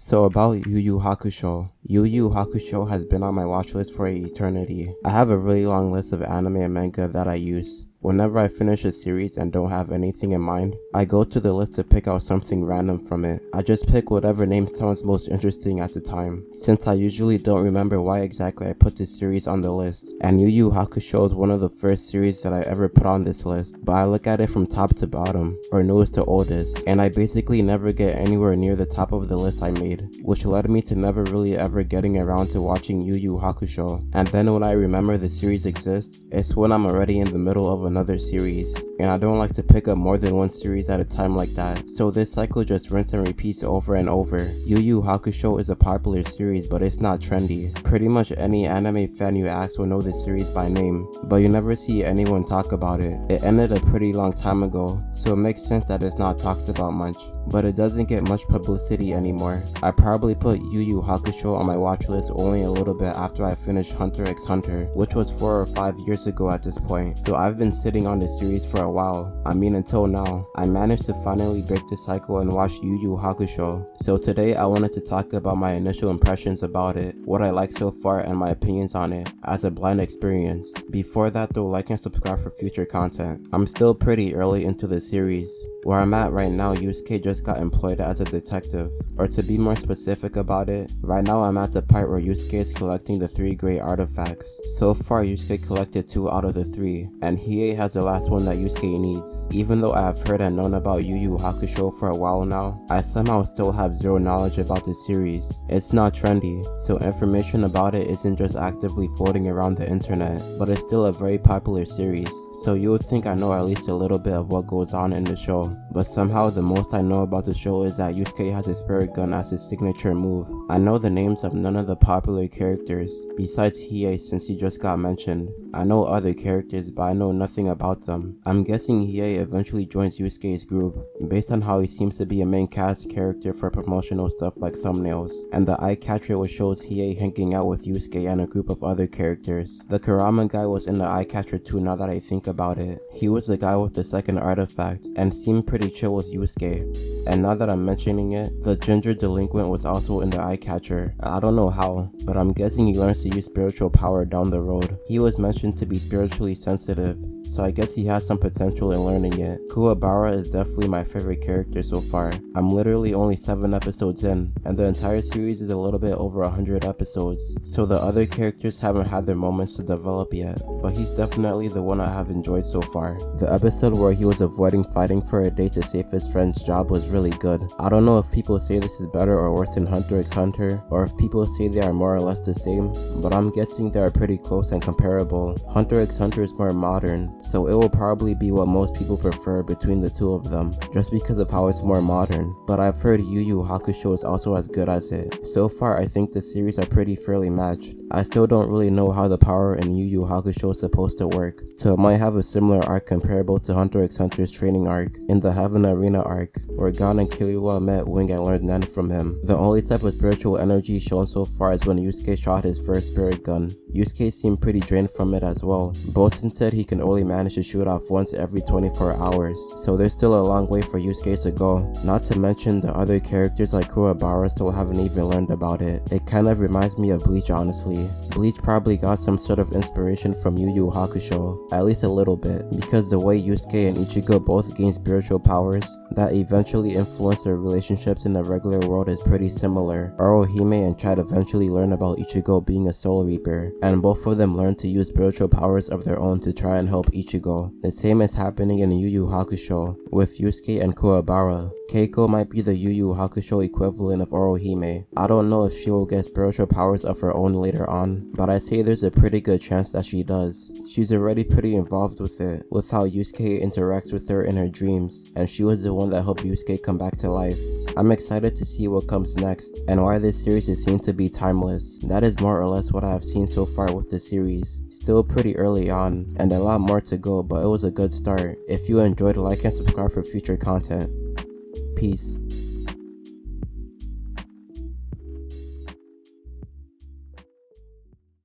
So about Yu Yu Hakusho. Yu Yu Hakusho has been on my watch list for an eternity. I have a really long list of anime and manga that I use. Whenever I finish a series and don't have anything in mind, I go to the list to pick out something random from it. I just pick whatever name sounds most interesting at the time, since I usually don't remember why exactly I put this series on the list. And Yu Yu Hakusho is one of the first series that I ever put on this list, but I look at it from top to bottom, or newest to oldest, and I basically never get anywhere near the top of the list I made, which led me to never really ever getting around to watching Yu Yu Hakusho. And then when I remember the series exists, it's when I'm already in the middle of another series, and I don't like to pick up more than one series at a time like that, so this cycle just rinse and repeats over and over. Yu Yu Hakusho is a popular series, but it's not trendy. Pretty much any anime fan you ask will know this series by name, but you never see anyone talk about it. It ended a pretty long time ago, so it makes sense that it's not talked about much, but it doesn't get much publicity anymore. I probably put Yu Yu Hakusho on my watch list only a little bit after I finished Hunter x Hunter, which was 4 or 5 years ago at this point, so I've been sitting on this series for a while. I mean, until now. I managed to finally break the cycle and watch Yu Yu Hakusho. So today I wanted to talk about my initial impressions about it, what I like so far, and my opinions on it as a blind experience. Before that though, like and subscribe for future content. I'm still pretty early into the series. Where I'm at right now, Yusuke just got employed as a detective. Or to be more specific about it, right now I'm at the part where Yusuke is collecting the 3 great artifacts. So far Yusuke collected 2 out of the 3, and Hiei has the last one that Yusuke needs. Even though I have heard and known about Yu Yu Hakusho for a while now, I somehow still have zero knowledge about the series. It's not trendy, so information about it isn't just actively floating around the internet, but it's still a very popular series, so you would think I know at least a little bit of what goes on in the show. But somehow the most I know about the show is that Yusuke has a spirit gun as his signature move. I know the names of none of the popular characters, besides Hiei since he just got mentioned. I know other characters, but I know nothing about them. I'm guessing Hiei eventually joins Yusuke's group, based on how he seems to be a main cast character for promotional stuff like thumbnails, and the eye catcher which shows Hiei hanging out with Yusuke and a group of other characters. The Kurama guy was in the eye catcher too now that I think about it. He was the guy with the second artifact, and seemed pretty chill with Yusuke. And now that I'm mentioning it, the ginger delinquent was also in the eye catcher. I don't know how, but I'm guessing he learns to use spiritual power down the road. He was mentioned to be spiritually sensitive, so I guess he has some potential in learning it. Kuwabara is definitely my favorite character so far. I'm literally only 7 episodes in, and the entire series is a little bit over 100 episodes, so the other characters haven't had their moments to develop yet, but he's definitely the one I have enjoyed so far. The episode where he was avoiding fighting for a day to save his friend's job was really good. I don't know if people say this is better or worse than Hunter x Hunter, or if people say they are more or less the same, but I'm guessing they are pretty close and comparable. Hunter x Hunter is more modern, so it will probably be what most people prefer between the two of them, just because of how it's more modern, but I've heard Yu Yu Hakusho is also as good as it. So far I think the series are pretty fairly matched. I still don't really know how the power in Yu Yu Hakusho is supposed to work, so it might have a similar arc comparable to Hunter x Hunter's training arc, in the Heaven Arena arc, where Gon and Killua met Wing and learned Nen from him. The only type of spiritual energy shown so far is when Yusuke shot his first spirit gun. Yusuke seemed pretty drained from it as well. Boten said he can only manage to shoot off once every 24 hours, so there's still a long way for Yusuke to go. Not to mention the other characters like Kuwabara still haven't even learned about it. It kind of reminds me of Bleach honestly. Bleach probably got some sort of inspiration from Yu Yu Hakusho, at least a little bit, because the way Yusuke and Ichigo both gain spiritual powers that eventually influence their relationships in the regular world is pretty similar. Orohime and Chad eventually learn about Ichigo being a soul reaper, and both of them learn to use spiritual powers of their own to try and help Ichigo. The same is happening in Yu Yu Hakusho with Yusuke and Kuwabara. Keiko might be the Yu Yu Hakusho equivalent of Orohime. I don't know if she will get spiritual powers of her own later on, but I say there's a pretty good chance that she does. She's already pretty involved with it, with how Yusuke interacts with her in her dreams, and she was the one that helped Yusuke come back to life. I'm excited to see what comes next, and why this series is seen to be timeless. That is more or less what I have seen so far with the series. Still pretty early on, and a lot more to go, but it was a good start. If you enjoyed, like and subscribe for future content. Peace.